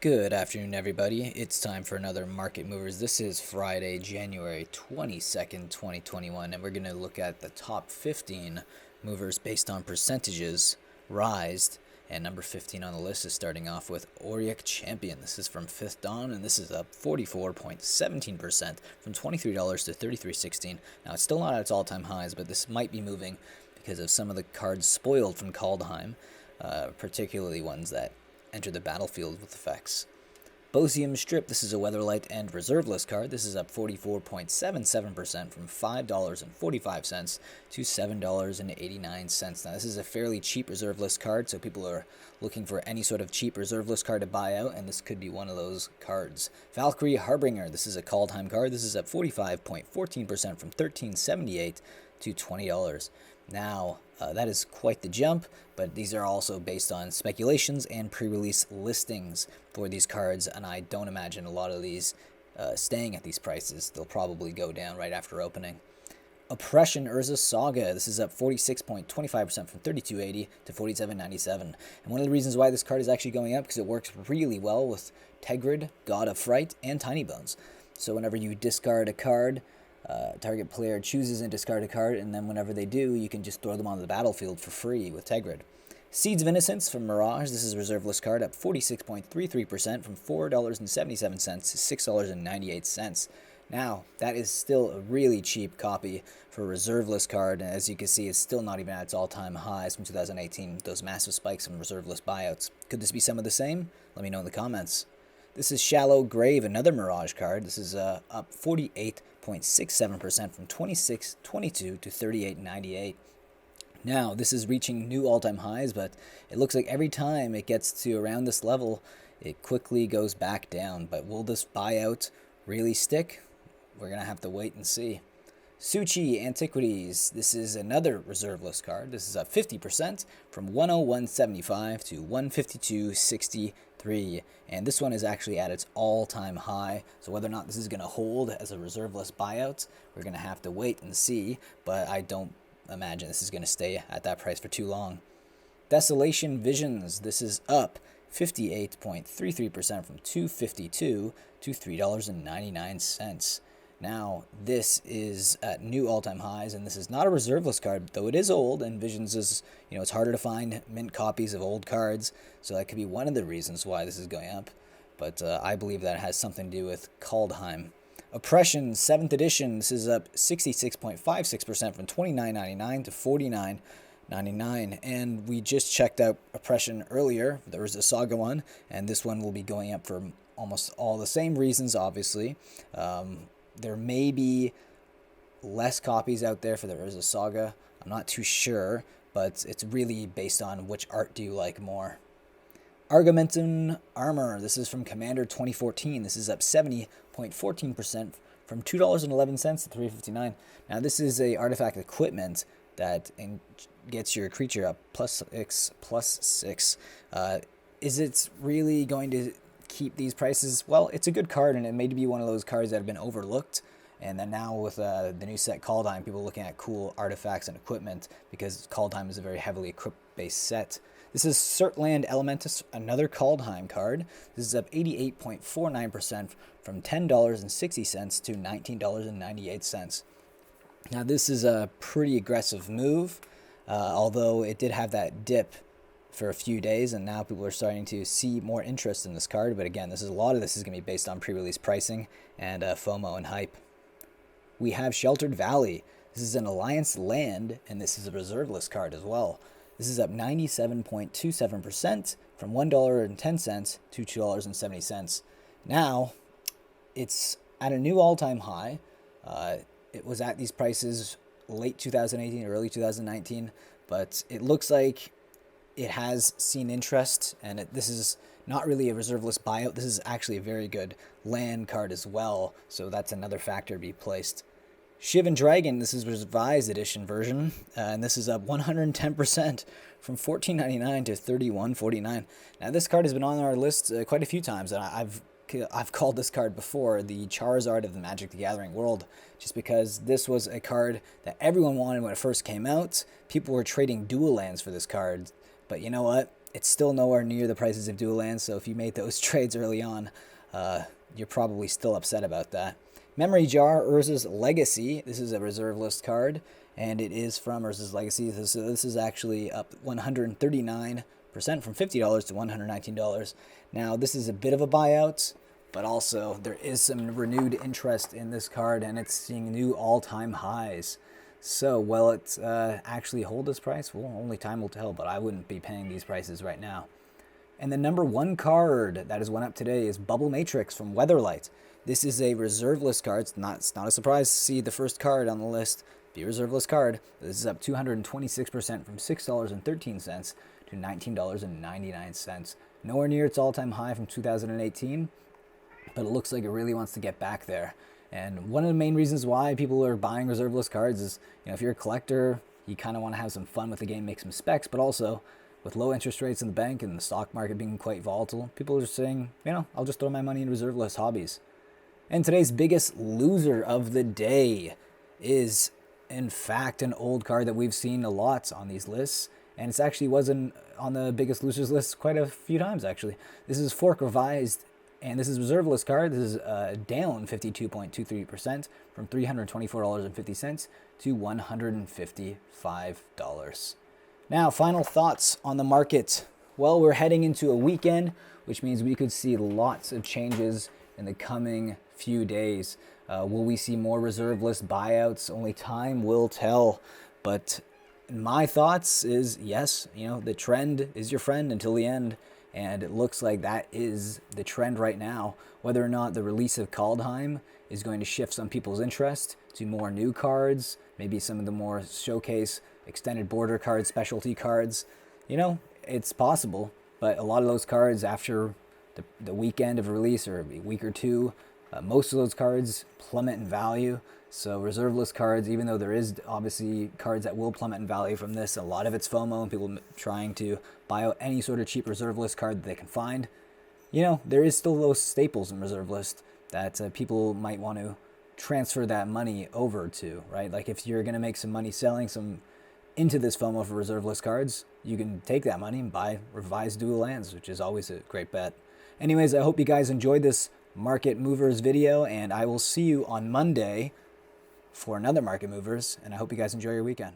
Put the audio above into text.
Good afternoon, everybody. It's time for another Market Movers. This is Friday, January 22nd, 2021, and we're going to look at the top 15 movers based on percentages rised. And number 15 on the list is starting off with Auric Champion. This is from Fifth Dawn, and this is up 44.17% from $23 to $33.16. Now, it's still not at its all-time highs, but this might be moving because of some of the cards spoiled from Kaldheim, particularly ones that enter the battlefield with effects. Bosium Strip, this is a Weatherlight and Reserve List card. This is up 44.77% from $5.45 to $7.89. Now, this is a fairly cheap Reserve List card, so people are looking for any sort of cheap Reserve List card to buy out, and this could be one of those cards. Valkyrie Harbinger, this is a Kaldheim card. This is up 45.14% from $13.78 to $20. Now, that is quite the jump, but these are also based on speculations and pre-release listings for these cards, and I don't imagine a lot of these staying at these prices. They'll probably go down right after opening. Oppression Urza Saga, this is up 46.25% from $32.80 to $47.97. And one of the reasons why this card is actually going up because it works really well with Tegrid, God of Fright, and Tiny Bones. So whenever you discard a card, target player chooses and discard a card, and then whenever they do, you can just throw them onto the battlefield for free with Tegrid. Seeds of Innocence from Mirage. This is a reserve list card, up 46.33% from $4.77 to $6.98. Now, that is still a really cheap copy for a reserve list card, and as you can see, it's still not even at its all-time highs from 2018, those massive spikes in reserve list buyouts. Could this be some of the same? Let me know in the comments. This is Shallow Grave, another Mirage card. This is up 48.67% from $26.22 to $38.98. Now, this is reaching new all-time highs, but it looks like every time it gets to around this level, it quickly goes back down. But will this buyout really stick? We're going to have to wait and see. Suchi Antiquities. This is another reserve list card. This is up 50% from 101.75 to 152.63. And this one is actually at its all-time high. So whether or not this is going to hold as a reserve list buyout, we're going to have to wait and see. But I don't imagine this is going to stay at that price for too long. Desolation Visions. This is up 58.33% from $2.52 to $3.99. Now, this is at new all-time highs, and this is not a reserve list card, though it is old, and Visions is, it's harder to find mint copies of old cards, so that could be one of the reasons why this is going up, but I believe that has something to do with Kaldheim. Oppression 7th edition, this is up 66.56% from $29.99 to $49.99, and we just checked out Oppression earlier. There was a Saga one, and this one will be going up for almost all the same reasons, obviously. There may be less copies out there for the Urza Saga. I'm not too sure, but it's really based on which art do you like more. Argumentum Armor. This is from Commander 2014. This is up 70.14% from $2.11 to $3.59. Now, this is a artifact equipment that gets your creature up +6/+6. Is it really going to keep these prices? Well, it's a good card, and it may be one of those cards that have been overlooked, and then now with the new set Kaldheim, people are looking at cool artifacts and equipment because Kaldheim is a very heavily equip-based set. This is Surtland Elementus, another Kaldheim card. This is up 88.49% from $10.60 to $19.98. Now, this is a pretty aggressive move, although it did have that dip for a few days, and now people are starting to see more interest in this card. But again, a lot of this is going to be based on pre-release pricing and FOMO and hype. We have Sheltered Valley. This is an Alliance land, and this is a reserve list card as well. This is up 97.27% from $1.10 to $2.70. Now, it's at a new all-time high. It was at these prices late 2018, early 2019, but it looks like it has seen interest, and this is not really a reserve list buyout. This is actually a very good land card as well, so that's another factor to be placed. Shivan Dragon, this is revised edition version, and this is up 110% from $14.99 to $31.49. Now, this card has been on our list quite a few times, and I've called this card before the Charizard of the Magic the Gathering world, just because this was a card that everyone wanted when it first came out. People were trading dual lands for this card, but you know what? it's still nowhere near the prices of dual lands, so if you made those trades early on, you're probably still upset about that. Memory Jar, Urza's Legacy. This is a reserve list card, and it is from Urza's Legacy. So this is actually up 139% from $50 to $119. Now, this is a bit of a buyout, but also there is some renewed interest in this card, and it's seeing new all-time highs. So, will it actually hold this price? Well, only time will tell, but I wouldn't be paying these prices right now. And the number one card that has went up today is Bubble Matrix from Weatherlight. This is a reserve list card. It's not a surprise to see the first card on the list be a reserve list card. This is up 226% from $6.13 to $19.99. Nowhere near its all-time high from 2018, but it looks like it really wants to get back there. And one of the main reasons why people are buying reserve list cards is, if you're a collector, you kind of want to have some fun with the game, make some specs, but also with low interest rates in the bank and the stock market being quite volatile, people are saying, I'll just throw my money in reserve list hobbies. And today's biggest loser of the day is, in fact, an old card that we've seen a lot on these lists, and it actually wasn't on the biggest losers list quite a few times, actually. This is Fork Revised, and this is reserve list card. This is down 52.23% from $324.50 to $155. Now, final thoughts on the market. Well, we're heading into a weekend, which means we could see lots of changes in the coming few days. Will we see more reserve list buyouts? Only time will tell. But my thoughts is, yes, the trend is your friend until the end. And it looks like that is the trend right now. Whether or not the release of Kaldheim is going to shift some people's interest to more new cards, maybe some of the more showcase extended border cards, specialty cards, it's possible. But a lot of those cards after the weekend of release or a week or two, most of those cards plummet in value. So reserve list cards, even though there is obviously cards that will plummet in value from this, a lot of it's FOMO and people trying to buy out any sort of cheap reserve list card that they can find. There is still those staples in reserve list that people might want to transfer that money over to, right? Like if you're going to make some money selling some into this FOMO for reserve list cards, you can take that money and buy revised dual lands, which is always a great bet. Anyways, I hope you guys enjoyed this Market Movers video, and I will see you on Monday for another Market Movers, and I hope you guys enjoy your weekend.